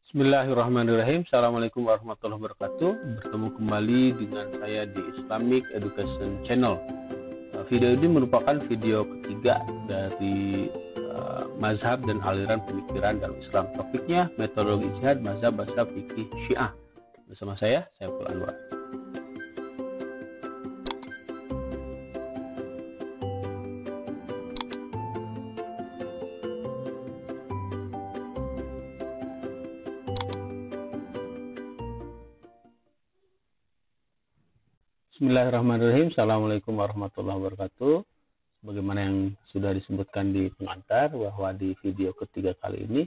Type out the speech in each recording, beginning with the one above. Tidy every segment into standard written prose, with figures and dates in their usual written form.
Bismillahirrahmanirrahim. Assalamualaikum warahmatullahi wabarakatuh. Bertemu kembali dengan saya di Islamic Education Channel. Video ini merupakan video ketiga dari mazhab dan aliran pemikiran dalam Islam. Topiknya metodologi ijtihad mazhab fikih Syiah. Bersama saya Saiful Anwar. Bismillahirrahmanirrahim. Assalamualaikum warahmatullahi wabarakatuh. Bagaimana yang sudah disebutkan di pengantar, bahwa di video ketiga kali ini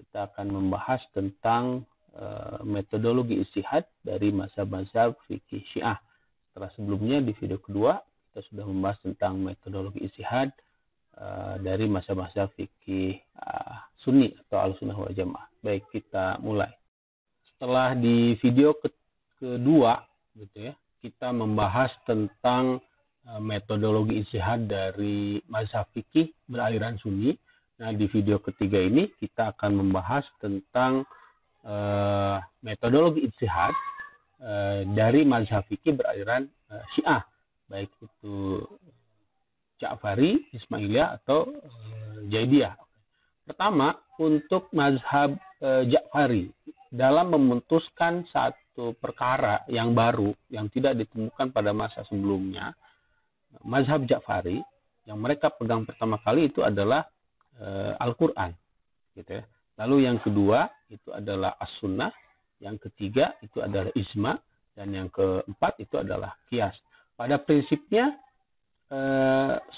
kita akan membahas tentang metodologi ijtihad dari mazhab fikih Syiah. Setelah sebelumnya di video kedua kita sudah membahas tentang metodologi ijtihad dari mazhab fikih Sunni atau Ahlussunnah wal Jamaah. Baik, kita mulai. Setelah di video kedua gitu ya, kita membahas tentang metodologi ijtihad dari mazhab fikih beraliran Sunni. Nah, di video ketiga ini kita akan membahas tentang metodologi ijtihad dari mazhab fikih beraliran Syiah, baik itu Ja'fari, Ismailiyah atau Jaidiyah. Pertama, untuk mazhab Ja'fari, dalam memutuskan satu perkara yang baru yang tidak ditemukan pada masa sebelumnya, mazhab Ja'fari yang mereka pegang pertama kali itu adalah Al-Quran, gitu ya. Lalu yang kedua itu adalah As-Sunnah, yang ketiga itu adalah Ijma, dan yang keempat itu adalah Qiyas. Pada prinsipnya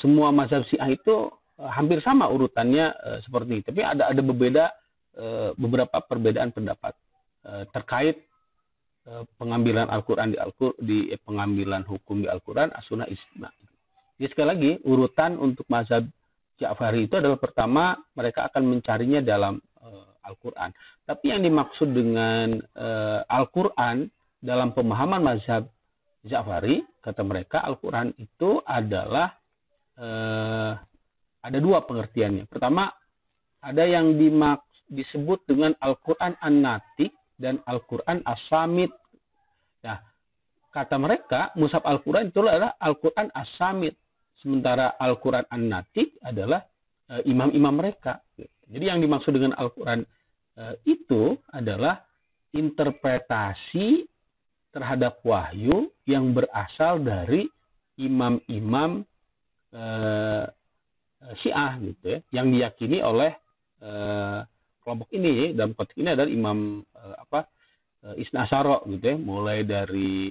semua mazhab Syiah itu hampir sama urutannya seperti ini, tapi ada beberapa perbedaan pendapat terkait pengambilan Al-Quran di pengambilan hukum di Al-Quran, As-Sunnah, Ijma. Jadi sekali lagi, urutan untuk mazhab Ja'fari itu adalah pertama mereka akan mencarinya dalam Al-Quran. Tapi yang dimaksud dengan Al-Quran dalam pemahaman mazhab Ja'fari, kata mereka, Al-Quran itu adalah ada dua pengertiannya. Pertama, ada yang disebut dengan Al-Quran An-Natik dan Al-Quran As-Samit. Nah, kata mereka, mushaf Al-Quran itu adalah Al-Quran As-Samit. Sementara Al-Quran An-Natik adalah imam-imam mereka. Jadi yang dimaksud dengan Al-Quran itu adalah interpretasi terhadap wahyu yang berasal dari imam-imam Syiah, gitu ya, yang diyakini oleh kelompok ini. Dalam konteks ini adalah Imam Isna Asyara, gitu ya, mulai dari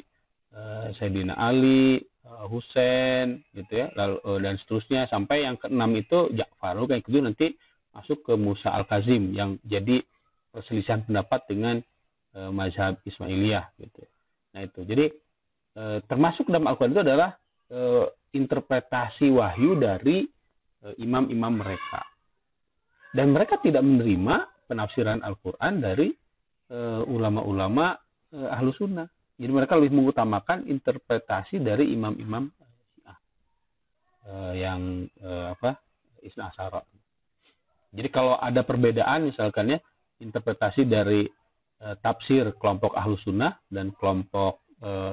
Sayyidina Ali, Husain, gitu ya, lalu, dan seterusnya sampai yang keenam itu Ja'far. Yang kedua nanti masuk ke Musa Al-Kazim yang jadi perselisihan pendapat dengan mazhab Ismailiyah, gitu. Nah itu, jadi termasuk dalam Al-Quran itu adalah interpretasi wahyu dari imam-imam mereka. Dan mereka tidak menerima penafsiran Al-Quran dari ulama-ulama Ahlus Sunnah. Jadi mereka lebih mengutamakan interpretasi dari imam-imam Syiah yang Isna Asyara. Jadi kalau ada perbedaan misalkan ya, interpretasi dari tafsir kelompok Ahlus Sunnah dan kelompok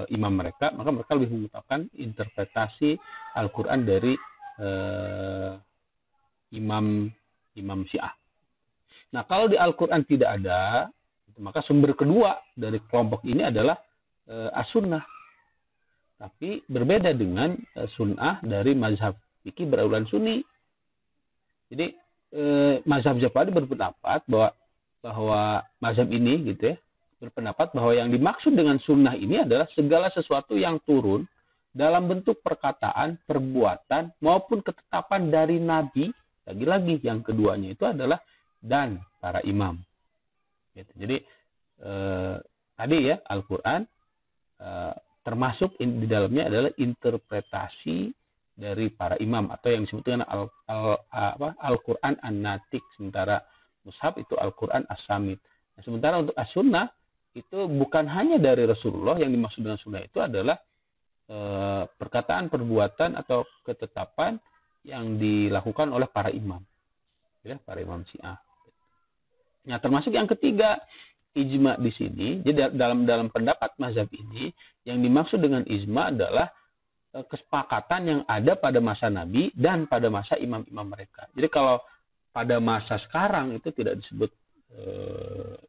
imam mereka, maka mereka lebih mengutamakan interpretasi Al-Quran dari imam Syiah. Nah, kalau di Al-Quran tidak ada, maka sumber kedua dari kelompok ini adalah As-Sunnah. Tapi berbeda dengan Sunnah dari mazhab fikih beraliran Sunni. Jadi mazhab Ja'fari berpendapat bahwa mazhab ini, gitu ya, berpendapat bahwa yang dimaksud dengan Sunnah ini adalah segala sesuatu yang turun dalam bentuk perkataan, perbuatan maupun ketetapan dari Nabi. Lagi-lagi yang keduanya itu adalah dan para imam. Gitu. Jadi tadi ya, Al-Quran termasuk di dalamnya adalah interpretasi dari para imam atau yang disebut dengan Al-Quran An-Natik, sementara mushaf itu Al-Quran As-Samit. Nah, sementara untuk As-Sunnah itu bukan hanya dari Rasulullah, yang dimaksud dengan Sunnah itu adalah perkataan, perbuatan atau ketetapan yang dilakukan oleh para imam, ya, para imam Syiah. Nah, termasuk yang ketiga ijma di sini, jadi dalam pendapat mazhab ini, yang dimaksud dengan ijma adalah kesepakatan yang ada pada masa Nabi dan pada masa imam-imam mereka. Jadi kalau pada masa sekarang itu tidak disebut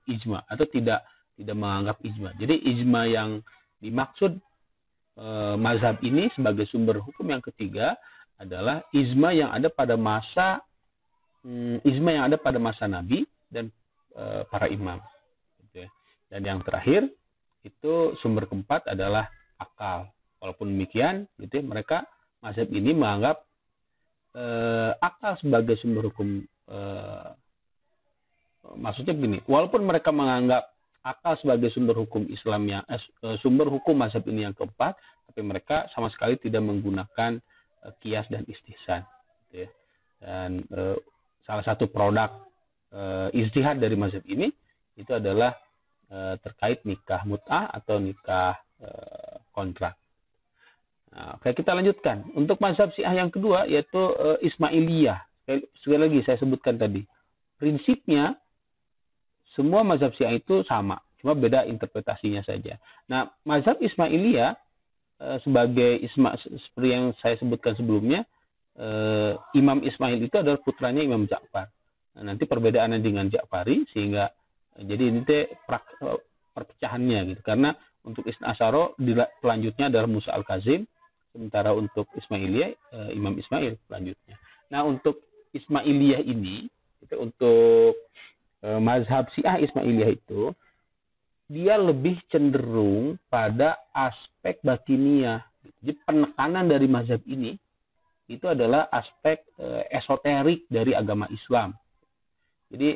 ijma atau tidak menganggap ijma. Jadi ijma yang dimaksud mazhab ini sebagai sumber hukum yang ketiga adalah ijma yang ada pada masa Nabi dan para imam. Gitu ya. Dan yang terakhir itu sumber keempat adalah akal. Walaupun demikian, gitu ya, mereka mazhab ini menganggap akal sebagai sumber hukum. Maksudnya begini, walaupun mereka menganggap akal sebagai sumber hukum Islam sumber hukum mazhab ini yang keempat, tapi mereka sama sekali tidak menggunakan qiyas dan istihsan. Gitu ya. Dan salah satu produk ijtihad dari mazhab ini itu adalah terkait nikah mut'ah atau nikah kontrak. Nah, oke, kita lanjutkan. Untuk mazhab Syiah yang kedua yaitu Ismailiyah. Sekali lagi saya sebutkan tadi. Prinsipnya semua mazhab Syiah itu sama, cuma beda interpretasinya saja. Nah, mazhab Ismailiyah sebagai seperti yang saya sebutkan sebelumnya, Imam Ismail itu adalah putranya Imam Ja'far. Nah, nanti perbedaannya dengan Ja'fari sehingga jadi ini perpecahannya gitu. Karena untuk Isna Asyara pelanjutnya adalah Musa Al-Kazim, sementara untuk Ismailiyah Imam Ismail pelanjutnya. Nah, untuk Ismailiyah ini itu untuk mazhab Syiah Ismailiyah itu dia lebih cenderung pada aspek batiniah. Jadi penekanan dari mazhab ini itu adalah aspek esoterik dari agama Islam. Jadi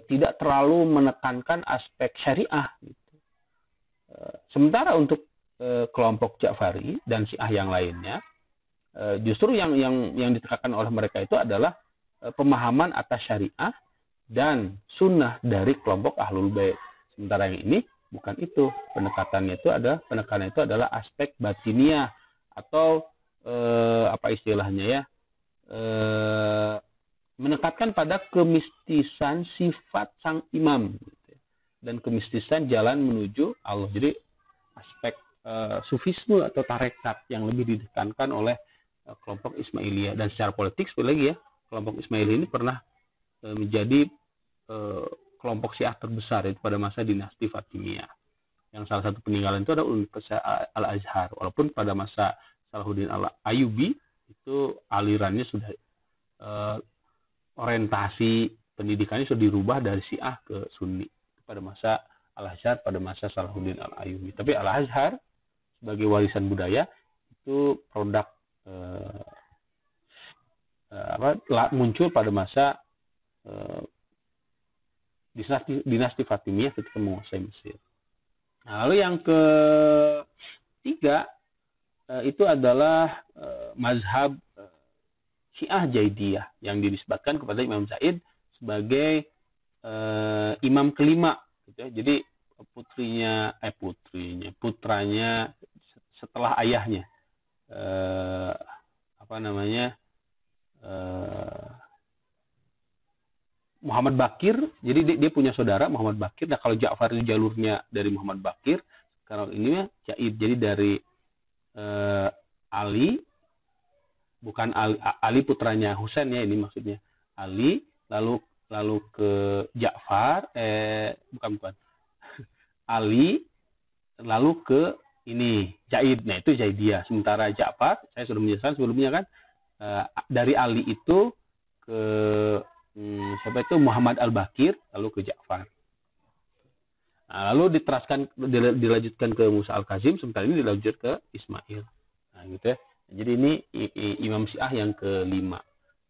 tidak terlalu menekankan aspek syariah. Gitu. Sementara untuk kelompok Ja'fari dan Syiah yang lainnya, justru yang ditekankan oleh mereka itu adalah pemahaman atas syariah dan sunnah dari kelompok Ahlul Bait. Sementara yang ini bukan itu. Penekanan itu adalah aspek batiniah atau apa istilahnya ya? Menekatkan pada kemistisan sifat sang imam dan kemistisan jalan menuju Allah. Jadi aspek sufisme atau tarekat yang lebih ditekankan oleh kelompok Ismailiyah. Dan secara politik sekali lagi ya, kelompok Ismailiyah ini pernah menjadi kelompok Syiah terbesar itu pada masa dinasti Fatimiyah. Yang salah satu peninggalan itu adalah Universitas Al-Azhar. Walaupun pada masa Salahuddin Al-Ayyubi itu alirannya sudah orientasi pendidikannya sudah dirubah dari Syiah ke Sunni pada masa Al-Azhar, pada masa Salahuddin Al-Ayyubi. Tapi Al-Azhar sebagai warisan budaya itu produk muncul pada masa dinasti Fatimiyah ketika menguasai Mesir. Nah, lalu yang ketiga itu adalah mazhab Syiah Jaidiyah yang dinisbatkan kepada Imam Zaid sebagai imam kelima. Gitu ya. Jadi putranya setelah ayahnya. Muhammad Bakir, jadi dia punya saudara Muhammad Bakir. Nah, kalau Ja'far itu jalurnya dari Muhammad Bakir, kalau ini Zaid jadi dari Ali, bukan Ali putranya Husain ya, ini maksudnya Ali, lalu ke Ja'far, bukan Ali, lalu ke ini Zaid. Nah, itu Zaidiyah. Sementara Ja'far, saya sudah menjelaskan sebelumnya kan, dari Ali itu ke siapa itu Muhammad Al-Bakir, lalu ke Ja'far. Nah, lalu dilanjutkan ke Musa Al-Kazim, sementara ini dilanjut ke Ismail. Nah, gitu ya. Jadi ini Imam Syiah yang kelima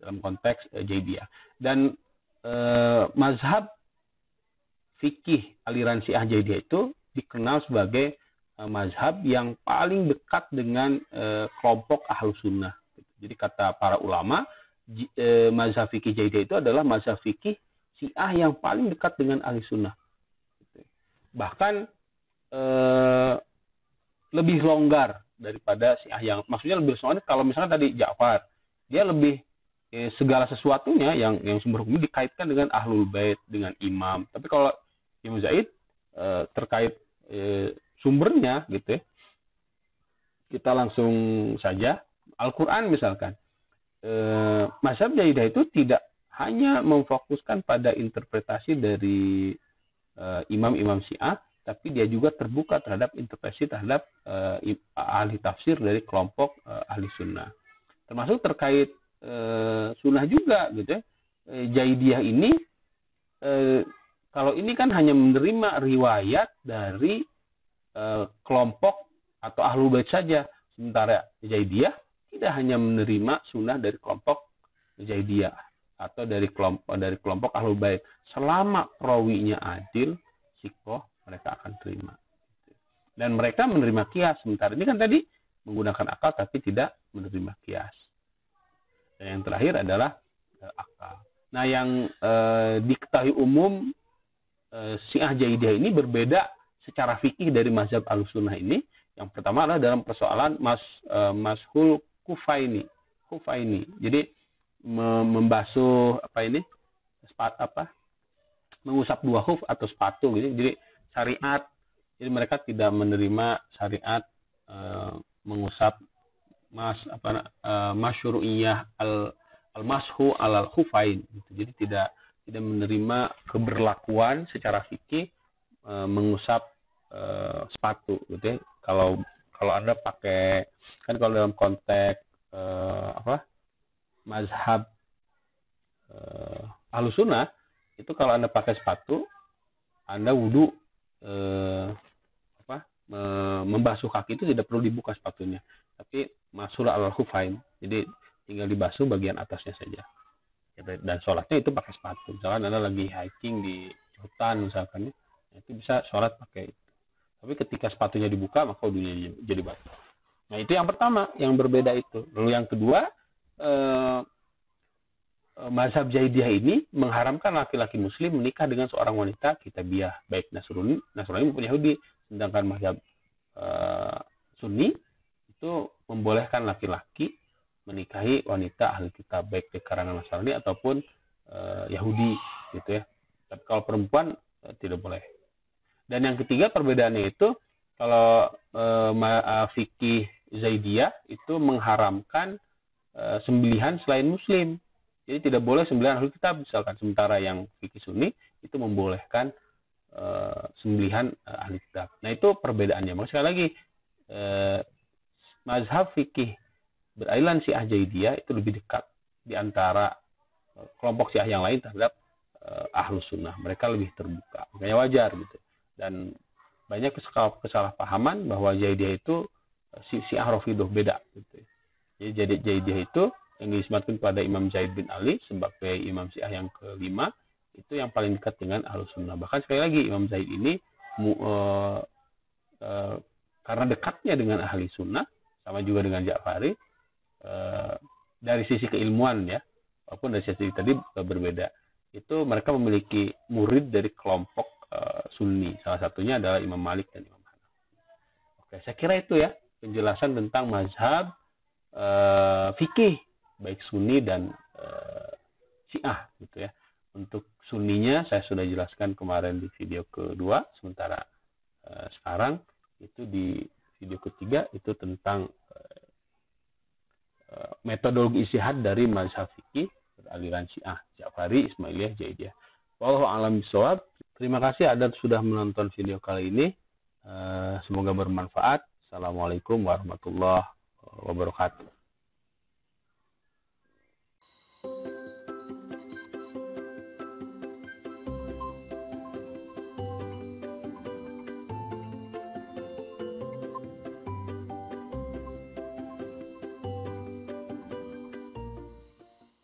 dalam konteks Jaidiyah. Dan mazhab fikih aliran Syiah Jaidiyah itu dikenal sebagai mazhab yang paling dekat dengan kelompok Ahlus Sunnah. Jadi kata para ulama, mazhab fikih Jaidiyah itu adalah mazhab fikih Syiah yang paling dekat dengan Ahli Sunnah. Bahkan lebih longgar daripada Syiah yang, maksudnya lebih longgar kalau misalnya tadi Ja'far, dia lebih segala sesuatunya yang sumber hukumnya dikaitkan dengan Ahlul Bait, dengan imam. Tapi kalau Ibnu Zaid terkait sumbernya gitu ya. Kita langsung saja Al-Qur'an misalkan. Mazhab Zaidah itu tidak hanya memfokuskan pada interpretasi dari imam-imam Syiah, tapi dia juga terbuka terhadap interpretasi terhadap ahli tafsir dari kelompok ahli sunnah. Termasuk terkait sunnah juga gitu ya. Zaidiyah ini kalau ini kan hanya menerima riwayat dari kelompok atau ahlul bait saja, sementara Zaidiyah tidak hanya menerima sunnah dari kelompok Zaidiyah atau dari kelompok ahlul bait. Selama perawinya adil, sikoh, mereka akan terima. Dan mereka menerima kias. Sementara ini kan tadi menggunakan akal tapi tidak menerima kias. Dan yang terakhir adalah akal. Nah, yang diketahui umum Syiah Zaidiyah ini berbeda secara fikih dari mazhab Ahlussunnah ini. Yang pertama adalah dalam persoalan mashul kufaini. Jadi membasuh mengusap dua khuf atau sepatu gitu. Jadi syariat. Jadi mereka tidak menerima syariat mengusap masyru'iyah al-mashu alal khufain gitu. Jadi tidak menerima keberlakuan secara fikih mengusap sepatu gitu ya. Kalau Anda pakai, kan kalau dalam konteks mazhab Ahlussunnah itu kalau Anda pakai sepatu, Anda wudu membasuh kaki itu tidak perlu dibuka sepatunya, tapi masul alal khufain. Jadi tinggal dibasuh bagian atasnya saja. Dan sholatnya itu pakai sepatu. Misalkan Anda lagi hiking di hutan misalkan, itu bisa sholat pakai itu. Tapi ketika sepatunya dibuka, maka wudunya jadi batal. Nah, itu yang pertama, yang berbeda itu. Lalu yang kedua, mazhab Zaidiyah ini mengharamkan laki-laki muslim menikah dengan seorang wanita kitabiah, baik Nasrani maupun Yahudi. Sedangkan mazhab Sunni itu membolehkan laki-laki menikahi wanita ahli kitab, baik dari kalangan Nasrani ataupun Yahudi gitu ya. Tapi kalau perempuan tidak boleh. Dan yang ketiga perbedaannya itu, kalau fikih Zaidiyah itu mengharamkan sembelihan selain muslim. Jadi tidak boleh sembelihan ahli kitab misalkan. Sementara yang fikih Sunni itu membolehkan sembelihan ahli kitab. Nah, itu perbedaannya. Maka sekali lagi mazhab fikih beraliran Syiah Zaidiyah itu lebih dekat di antara kelompok Syiah yang lain terhadap Ahlus Sunnah. Mereka lebih terbuka. Makanya wajar gitu. Dan banyak kesalahpahaman bahwa Zaidiyah itu Syiah Rafidhah beda gitu. Jadi Zaidiyah itu yang dinisbatkan kepada Imam Zaid bin Ali sebagai Imam Syiah yang kelima, itu yang paling dekat dengan Ahlus Sunnah. Bahkan sekali lagi Imam Zaid ini karena dekatnya dengan ahli sunnah, sama juga dengan Ja'fari, dari sisi keilmuan ya, walaupun dari sisi tadi berbeda, itu mereka memiliki murid dari kelompok Sunni. Salah satunya adalah Imam Malik dan Imam Hanafi. Oke, saya kira itu ya penjelasan tentang mazhab fikih baik Sunni dan Syiah gitu ya. Untuk Sunninya saya sudah jelaskan kemarin di video kedua, sementara sekarang itu di video ketiga itu tentang metodologi ijtihad dari mazhab fikih beraliran Syiah, Ja'fari, Ismailiyah, Zaidiyah. Wallahu a'lam bishawab. Terima kasih Anda sudah menonton video kali ini. Semoga bermanfaat. Assalamualaikum warahmatullahi wabarakatuh.